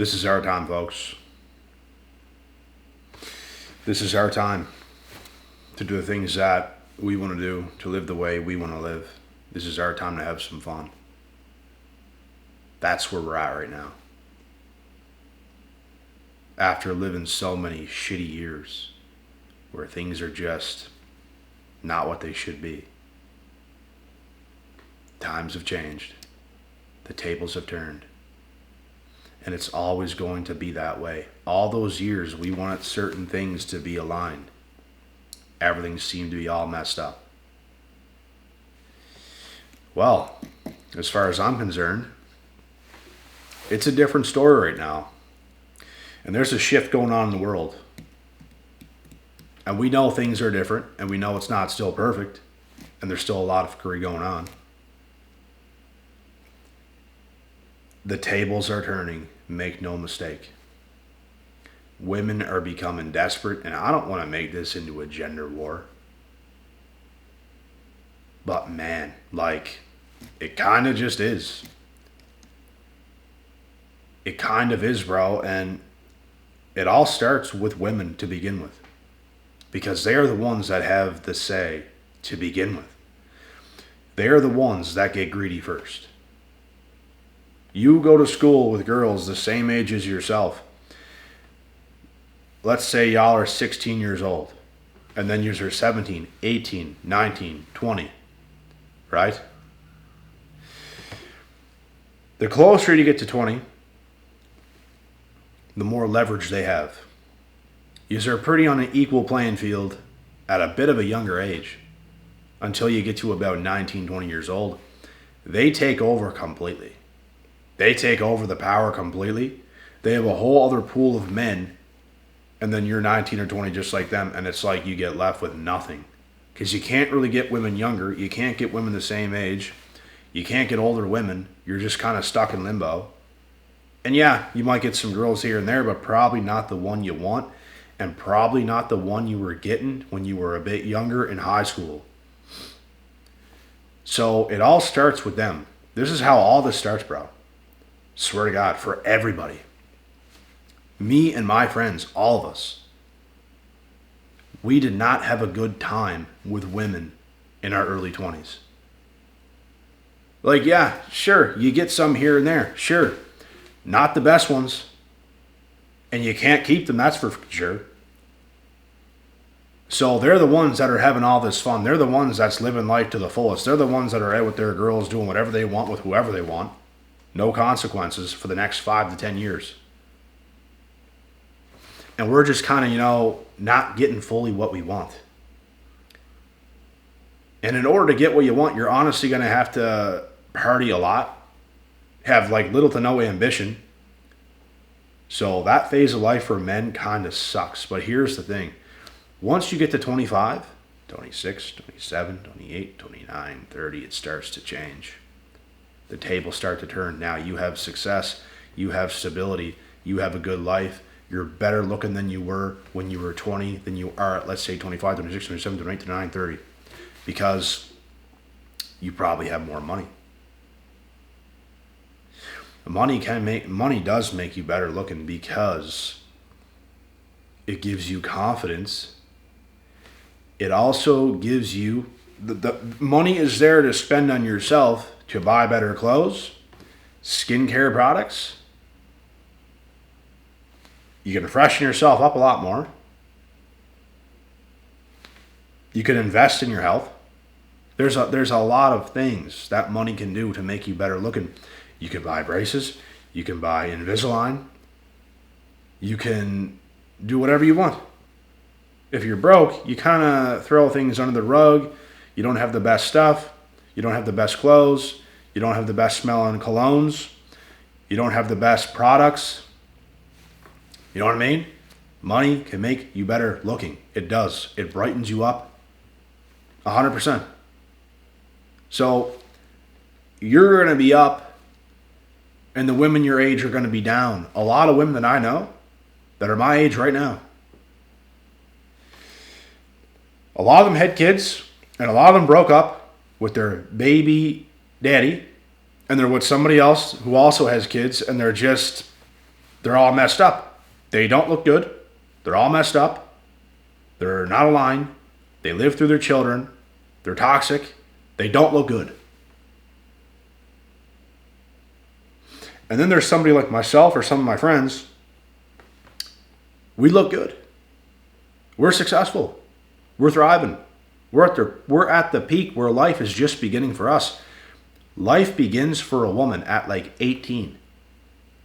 This is our time, folks. This is our time to do the things that we want to do, to live the way we want to live. This is our time to have some fun. That's where we're at right now. After living so many shitty years where things are just not what they should be. Times have changed. The tables have turned. And it's always going to be that way. All those years we wanted certain things to be aligned. Everything seemed to be all messed up. Well, as far as I'm concerned, it's a different story right now. And there's a shift going on in the world. And we know things are different, and we know it's not still perfect, and there's still a lot of curry going on. The tables are turning, make no mistake. Women are becoming desperate, and I don't want to make this into a gender war. But man, it kind of just is. It kind of is, bro, and it all starts with women to begin with. Because they are the ones that have the say to begin with. They are the ones that get greedy first. You go to school with girls the same age as yourself. Let's say y'all are 16 years old. And then yours are 17, 18, 19, 20. Right? The closer you get to 20, the more leverage they have. You're pretty on an equal playing field at a bit of a younger age. Until you get to about 19, 20 years old. They take over completely. They take over the power completely. They have a whole other pool of men. And then you're 19 or 20 just like them. And it's like you get left with nothing. Because you can't really get women younger. You can't get women the same age. You can't get older women. You're just kind of stuck in limbo. And yeah, you might get some girls here and there. But probably not the one you want. And probably not the one you were getting when you were a bit younger in high school. So it all starts with them. This is how all this starts, bro. Swear to God, for everybody. Me and my friends, all of us. We did not have a good time with women in our early 20s. Yeah, sure, you get some here and there. Sure. Not the best ones. And you can't keep them, that's for sure. So they're the ones that are having all this fun. They're the ones that's living life to the fullest. They're the ones that are out with their girls doing whatever they want with whoever they want. No consequences for the next 5 to 10 years. And we're just kind of, not getting fully what we want. And in order to get what you want, you're honestly going to have to party a lot. Have little to no ambition. So that phase of life for men kind of sucks. But here's the thing. Once you get to 25, 26, 27, 28, 29, 30, it starts to change. The tables start to turn. Now you have success. You have stability. You have a good life. You're better looking than you were when you were 20 than you are at, let's say, 25, 26, 27, 28, 29, 30. Because you probably have more money. Money does make you better looking because it gives you confidence. It also gives you the money is there to spend on yourself to buy better clothes, skincare products. You can freshen yourself up a lot more. You can invest in your health. There's a lot of things that money can do to make you better looking. You can buy braces. You can buy Invisalign. You can do whatever you want. If you're broke, you kind of throw things under the rug. You don't have the best stuff. You don't have the best clothes. You don't have the best smelling colognes. You don't have the best products. You know what I mean? Money can make you better looking. It does. It brightens you up 100%. So you're going to be up and the women your age are going to be down. A lot of women that I know that are my age right now, a lot of them had kids and a lot of them broke up with their baby daddy and they're with somebody else who also has kids and they're just They're all messed up. They don't look good. They're all messed up. They're not aligned. They live through their children. They're toxic. They don't look good. And then there's somebody like myself or some of my friends. We look good. We're successful. We're thriving. We're at the peak where life is just beginning for us. Life begins for a woman at like 18.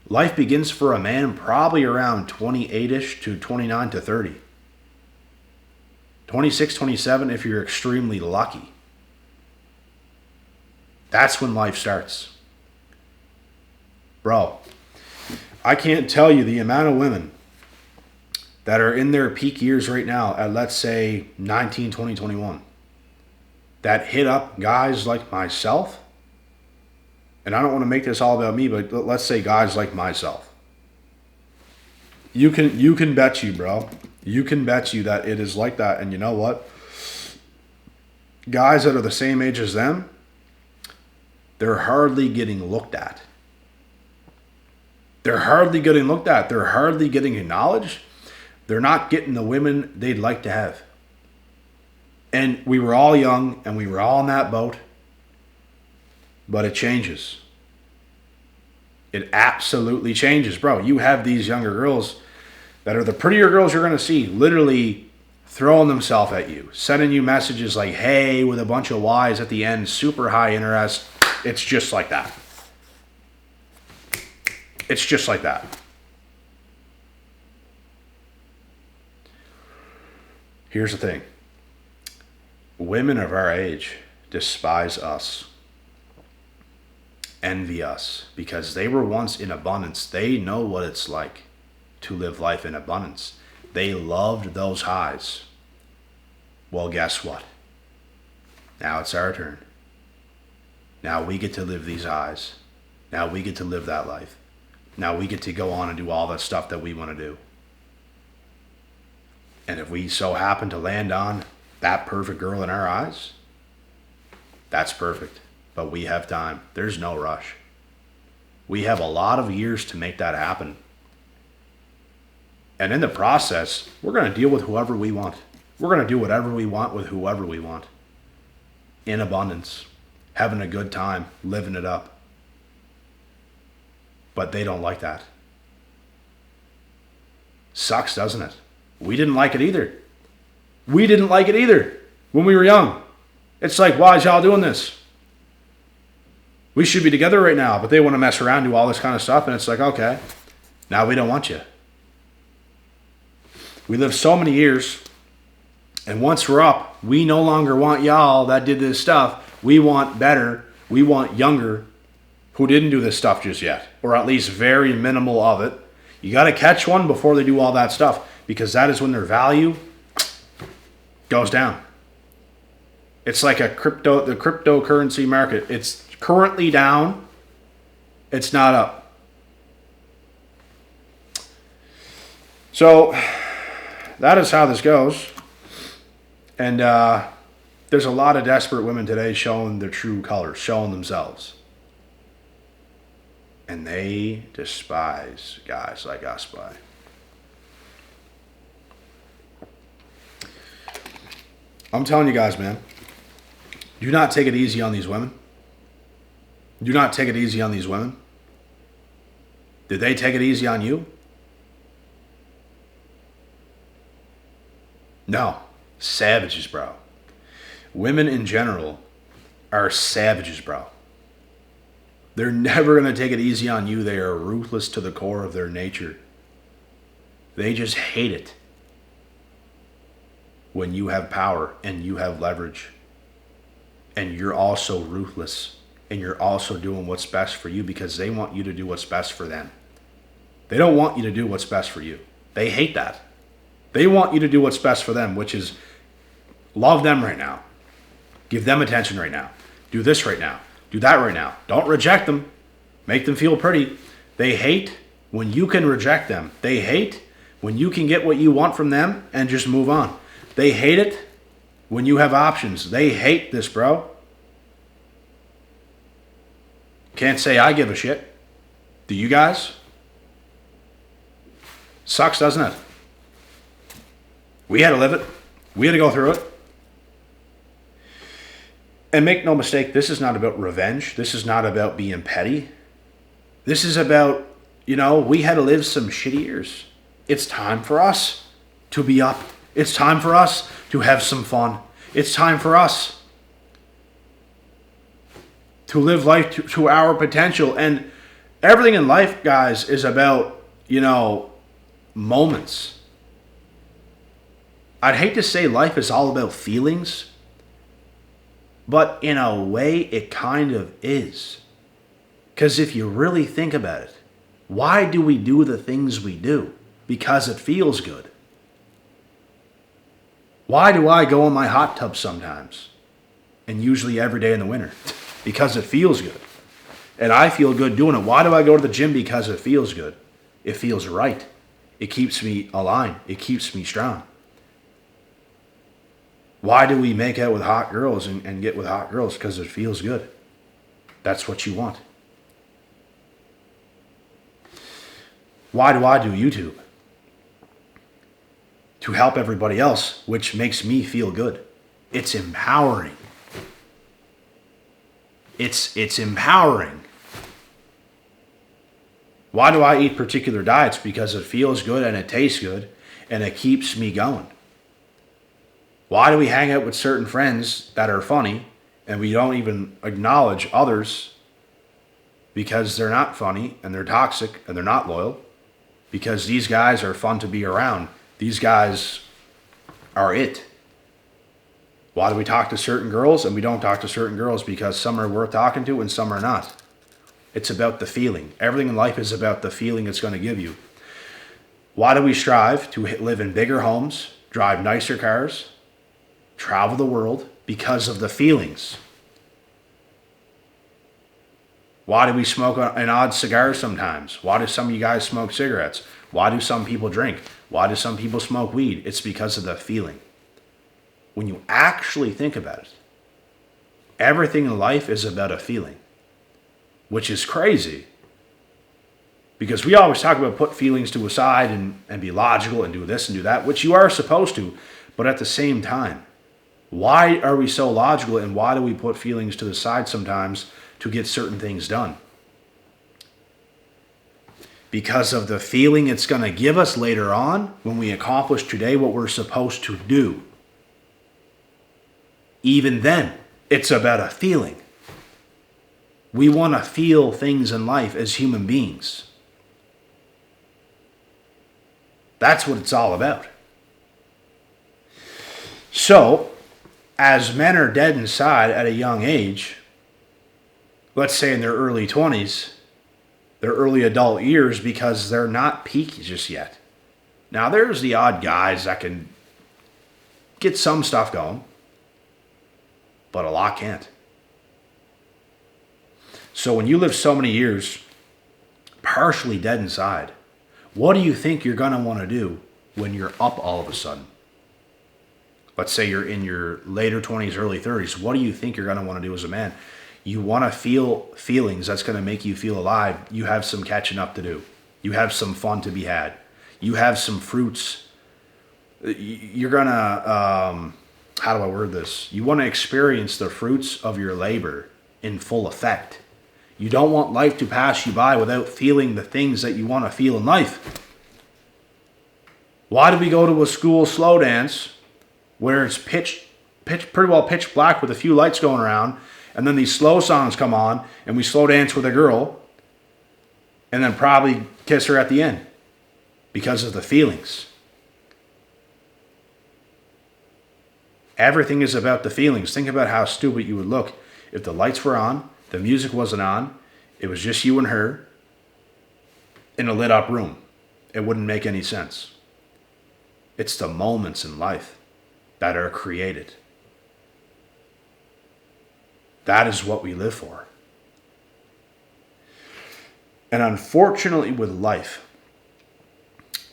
Life begins for a man probably around 28-ish to 29 to 30. 26, 27 if you're extremely lucky. That's when life starts. Bro, I can't tell you the amount of women that are in their peak years right now at, let's say, 19, 20, 21, that hit up guys like myself. And I don't want to make this all about me, but let's say guys like myself. You can bet you, bro. You can bet you that it is like that. And you know what? Guys that are the same age as them, they're hardly getting looked at. They're hardly getting looked at. They're hardly getting acknowledged. They're not getting the women they'd like to have. And we were all young and we were all in that boat. But it changes. It absolutely changes, bro. You have these younger girls that are the prettier girls you're going to see, literally throwing themselves at you, sending you messages like, hey, with a bunch of Y's at the end, super high interest. It's just like that. It's just like that. Here's the thing. Women of our age despise us, envy us, because they were once in abundance. They know what it's like to live life in abundance. They loved those highs. Well, guess what? Now it's our turn. Now we get to live these highs. Now we get to live that life. Now we get to go on and do all the stuff that we want to do. And if we so happen to land on that perfect girl in our eyes, that's perfect. But we have time. There's no rush. We have a lot of years to make that happen. And in the process, we're going to deal with whoever we want. We're going to do whatever we want with whoever we want. In abundance. Having a good time. Living it up. But they don't like that. Sucks, doesn't it? We didn't like it either. We didn't like it either when we were young. It's like, why is y'all doing this? We should be together right now, but they want to mess around, do all this kind of stuff, and it's like, okay, now we don't want you. We lived so many years, and once we're up, we no longer want y'all that did this stuff. We want better. We want younger who didn't do this stuff just yet, or at least very minimal of it. You got to catch one before they do all that stuff, because that is when their value goes down. It's like the cryptocurrency market. It's currently down. It's not up. So that is how this goes. And there's a lot of desperate women today showing their true colors, showing themselves. And they despise guys like us, boy. I'm telling you guys, man, do not take it easy on these women. Do not take it easy on these women. Did they take it easy on you? No. Savages, bro. Women in general are savages, bro. They're never going to take it easy on you. They are ruthless to the core of their nature. They just hate it when you have power and you have leverage and you're also ruthless and you're also doing what's best for you, because they want you to do what's best for them. They don't want you to do what's best for you. They hate that. They want you to do what's best for them, which is love them right now. Give them attention right now. Do this right now. Do that right now. Don't reject them. Make them feel pretty. They hate when you can reject them. They hate when you can get what you want from them and just move on. They hate it when you have options. They hate this, bro. Can't say I give a shit. Do you guys? Sucks, doesn't it? We had to live it. We had to go through it. And make no mistake, this is not about revenge. This is not about being petty. This is about, we had to live some shitty years. It's time for us to be up. It's time for us to have some fun. It's time for us to live life to our potential. And everything in life, guys, is about, moments. I'd hate to say life is all about feelings, but in a way it kind of is. Because if you really think about it, why do we do the things we do? Because it feels good. Why do I go in my hot tub sometimes? And usually every day in the winter? Because it feels good. And I feel good doing it. Why do I go to the gym? Because it feels good. It feels right. It keeps me aligned. It keeps me strong. Why do we make out with hot girls and get with hot girls? Because it feels good. That's what you want. Why do I do YouTube? To help everybody else, which makes me feel good. It's empowering. It's empowering. Why do I eat particular diets? Because it feels good and it tastes good and it keeps me going. Why do we hang out with certain friends that are funny and we don't even acknowledge others because they're not funny and they're toxic and they're not loyal? Because these guys are fun to be around. These guys are it. Why do we talk to certain girls and we don't talk to certain girls? Because some are worth talking to and some are not. It's about the feeling. Everything in life is about the feeling it's going to give you. Why do we strive to live in bigger homes, drive nicer cars, travel the world? Because of the feelings. Why do we smoke an odd cigar sometimes? Why do some of you guys smoke cigarettes? Why do some people drink? Why do some people smoke weed? It's because of the feeling. When you actually think about it, everything in life is about a feeling, which is crazy. Because we always talk about put feelings to a side and be logical and do this and do that, which you are supposed to. But at the same time, why are we so logical and why do we put feelings to the side sometimes to get certain things done? Because of the feeling it's going to give us later on when we accomplish today what we're supposed to do. Even then, it's about a feeling. We want to feel things in life as human beings. That's what it's all about. So, as men are dead inside at a young age, let's say in their early 20s, their early adult years, because they're not peaky just yet. Now, there's the odd guys that can get some stuff going, but a lot can't. So when you live so many years partially dead inside, what do you think you're going to want to do when you're up all of a sudden? Let's say you're in your later 20s, early 30s. What do you think you're going to want to do as a man? You want to feel feelings that's going to make you feel alive. You have some catching up to do. You have some fun to be had. You have some fruits. You're going to, how do I word this? You want to experience the fruits of your labor in full effect. You don't want life to pass you by without feeling the things that you want to feel in life. Why do we go to a school slow dance where it's pretty well pitch black with a few lights going around, and then these slow songs come on, and we slow dance with a girl, and then probably kiss her at the end because of the feelings? Everything is about the feelings. Think about how stupid you would look if the lights were on, the music wasn't on, it was just you and her in a lit up room. It wouldn't make any sense. It's the moments in life that are created. That is what we live for. And unfortunately with life,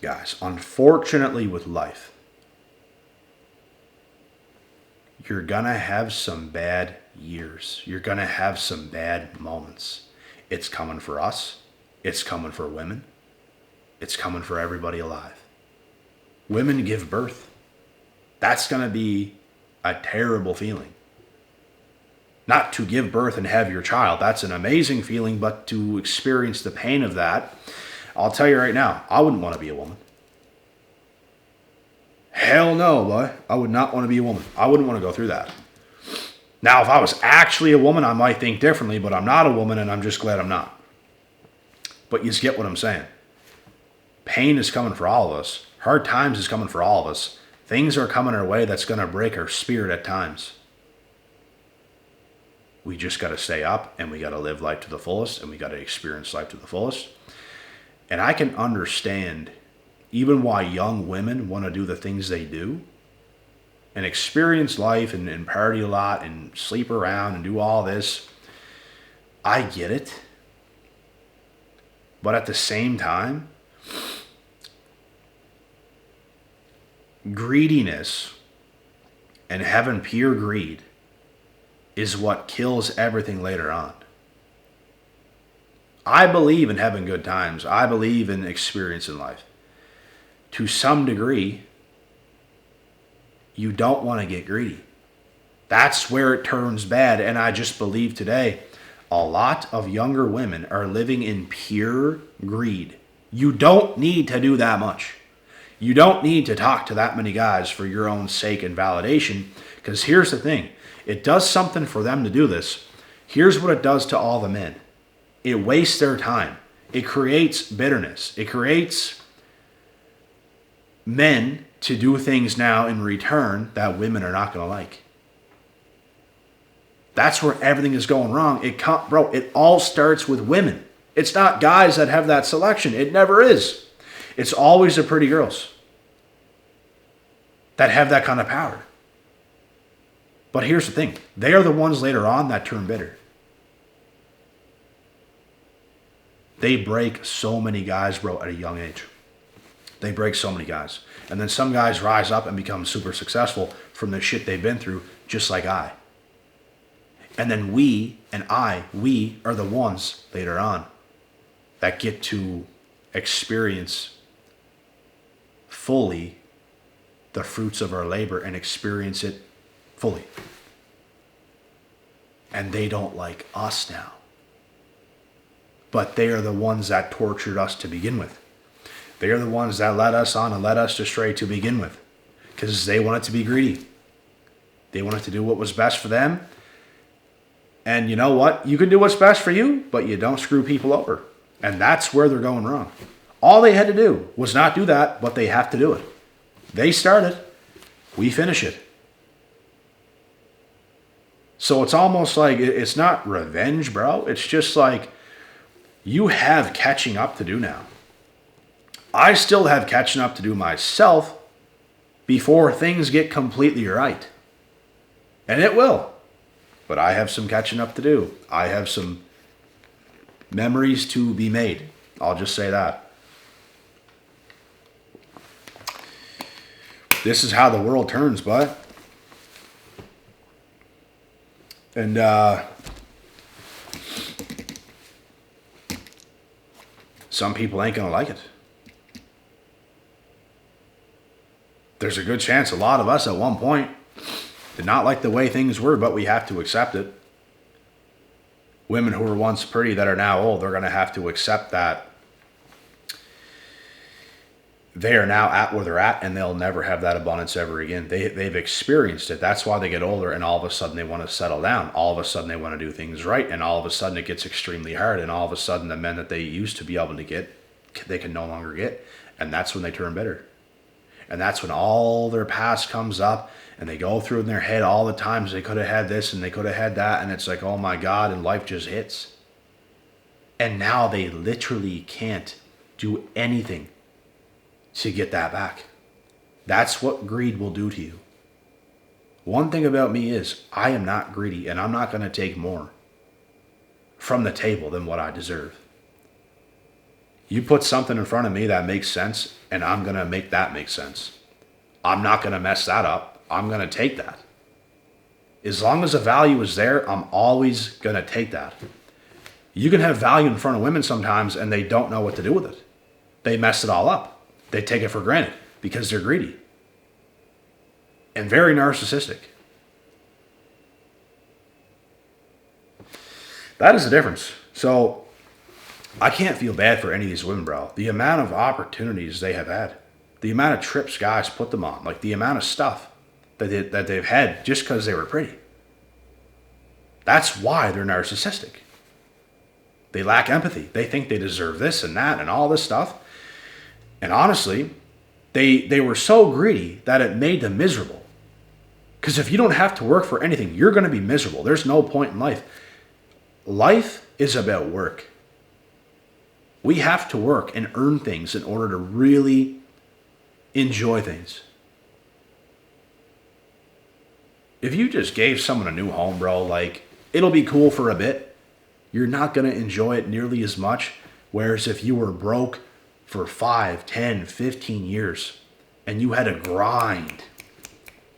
guys, unfortunately with life, you're going to have some bad years. You're going to have some bad moments. It's coming for us. It's coming for women. it's coming for everybody alive. Women give birth. That's going to be a terrible feeling. Not to give birth and have your child. That's an amazing feeling, but to experience the pain of that, I'll tell you right now, I wouldn't want to be a woman. Hell no, boy. I would not want to be a woman. I wouldn't want to go through that. Now, if I was actually a woman, I might think differently, but I'm not a woman, and I'm just glad I'm not. But you just get what I'm saying. Pain is coming for all of us. Hard times is coming for all of us. Things are coming our way that's going to break our spirit at times. We just got to stay up, and we got to live life to the fullest, and we got to experience life to the fullest. And I can understand even why young women want to do the things they do and experience life and party a lot and sleep around and do all this. I get it. But at the same time, greediness and having pure greed is what kills everything later on. I believe in having good times. I believe in experiencing life. To some degree, you don't want to get greedy. That's where it turns bad. And I just believe today, a lot of younger women are living in pure greed. You don't need to do that much. You don't need to talk to that many guys for your own sake and validation. Because here's the thing. It does something for them to do this. Here's what it does to all the men. It wastes their time. It creates bitterness. It creates men to do things now in return that women are not going to like. That's where everything is going wrong. It all starts with women. It's not guys that have that selection. It never is. It's always the pretty girls that have that kind of power. But here's the thing. They are the ones later on that turn bitter. They break so many guys, bro, at a young age. They break so many guys. And then some guys rise up and become super successful from the shit they've been through, just like I. And then we are the ones later on that get to experience fully the fruits of our labor and experience it fully. And they don't like us now. But they are the ones that tortured us to begin with. They are the ones that led us on and led us astray to begin with. Because they wanted to be greedy. They wanted to do what was best for them. And you know what? You can do what's best for you, but you don't screw people over. And that's where they're going wrong. All they had to do was not do that, but they have to do it. They started. We finish it. So it's almost like, it's not revenge, bro. It's just like, you have catching up to do now. I still have catching up to do myself before things get completely right. And it will. But I have some catching up to do. I have some memories to be made. I'll just say that. This is how the world turns, bud. And some people ain't going to like it. There's a good chance a lot of us at one point did not like the way things were, but we have to accept it. Women who were once pretty that are now old, they're going to have to accept that they are now at where they're at, and they'll never have that abundance ever again. They've experienced it. That's why they get older, and all of a sudden they want to settle down. All of a sudden they want to do things right, and all of a sudden it gets extremely hard, and all of a sudden the men that they used to be able to get, they can no longer get, and that's when they turn bitter. And that's when all their past comes up, and they go through in their head all the times they could have had this and they could have had that, and it's like, oh my God, and life just hits. And now they literally can't do anything to get that back. That's what greed will do to you. One thing about me is I am not greedy, and I'm not going to take more from the table than what I deserve. You put something in front of me that makes sense, and I'm going to make that make sense. I'm not going to mess that up. I'm going to take that. As long as the value is there, I'm always going to take that. You can have value in front of women sometimes, and they don't know what to do with it. they mess it all up. They take it for granted because they're greedy and very narcissistic. That is the difference. So I can't feel bad for any of these women, bro. The amount of opportunities they have had, the amount of trips guys put them on, like the amount of stuff that they've had just because they were pretty. That's why they're narcissistic. They lack empathy. They think they deserve this and that and all this stuff. And honestly, they were so greedy that it made them miserable. Because if you don't have to work for anything, you're going to be miserable. There's no point in life. Life is about work. We have to work and earn things in order to really enjoy things. If you just gave someone a new home, bro, like, it'll be cool for a bit. You're not going to enjoy it nearly as much. Whereas if you were broke for 5, 10, 15 years and you had to grind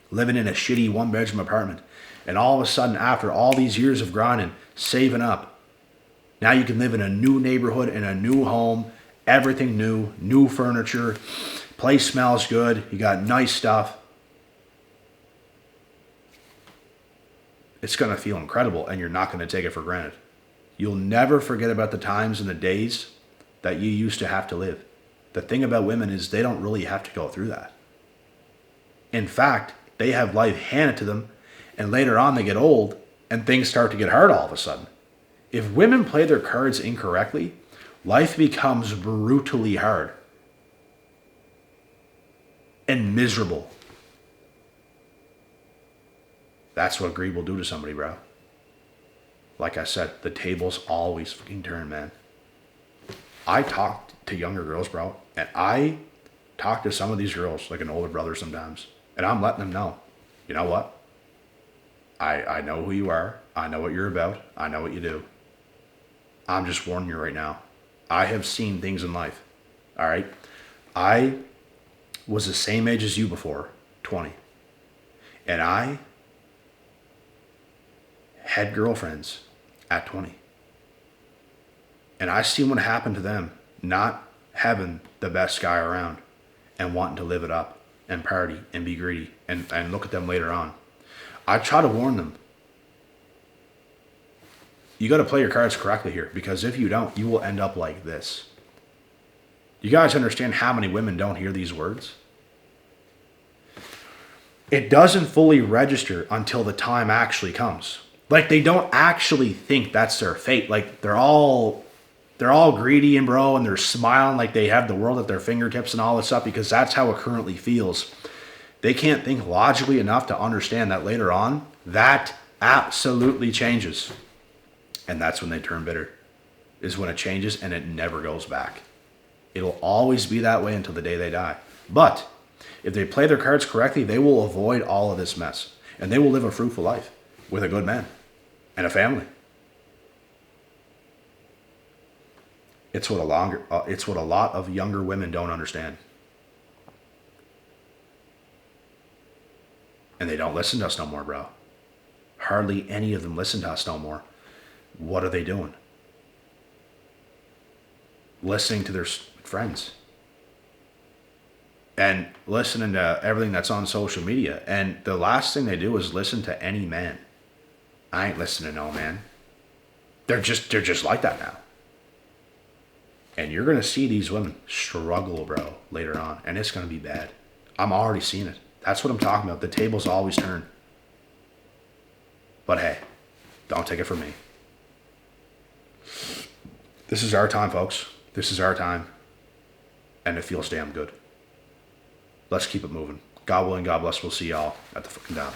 living in a shitty one-bedroom apartment, and all of a sudden after all these years of grinding, saving up, now you can live in a new neighborhood, in a new home, everything new, new furniture, place smells good, you got nice stuff. It's going to feel incredible, and you're not going to take it for granted. You'll never forget about the times and the days that you used to have to live. The thing about women is they don't really have to go through that. In fact, they have life handed to them, and later on they get old, and things start to get hard all of a sudden. If women play their cards incorrectly, life becomes brutally hard and miserable. That's what greed will do to somebody, bro. Like I said, the tables always fucking turn, man. I talk to younger girls, bro, and I talk to some of these girls like an older brother sometimes, and I'm letting them know, you know what? I know who you are. I know what you're about. I know what you do. I'm just warning you right now. I have seen things in life, all right? I was the same age as you before, 20, and I had girlfriends at 20. And I seen what happened to them not having the best guy around and wanting to live it up and party and be greedy and look at them later on. I try to warn them. You got to play your cards correctly here, because if you don't, you will end up like this. You guys understand how many women don't hear these words? It doesn't fully register until the time actually comes. Like, they don't actually think that's their fate. Like, they're all greedy and bro, and they're smiling like they have the world at their fingertips and all this stuff, because that's how it currently feels. They can't think logically enough to understand that later on, that absolutely changes. And that's when they turn bitter, is when it changes and it never goes back. It'll always be that way until the day they die. But if they play their cards correctly, they will avoid all of this mess, and they will live a fruitful life with a good man and a family. It's what a lot of younger women don't understand. And they don't listen to us no more, bro. Hardly any of them listen to us no more. What are they doing? Listening to their friends. And listening to everything that's on social media. And the last thing they do is listen to any man. I ain't listening to no man. They're just like that now. And you're going to see these women struggle, bro, later on. And it's going to be bad. I'm already seeing it. That's what I'm talking about. The tables always turn. But hey, don't take it from me. This is our time, folks. This is our time. And it feels damn good. Let's keep it moving. God willing, God bless. We'll see y'all at the fucking down.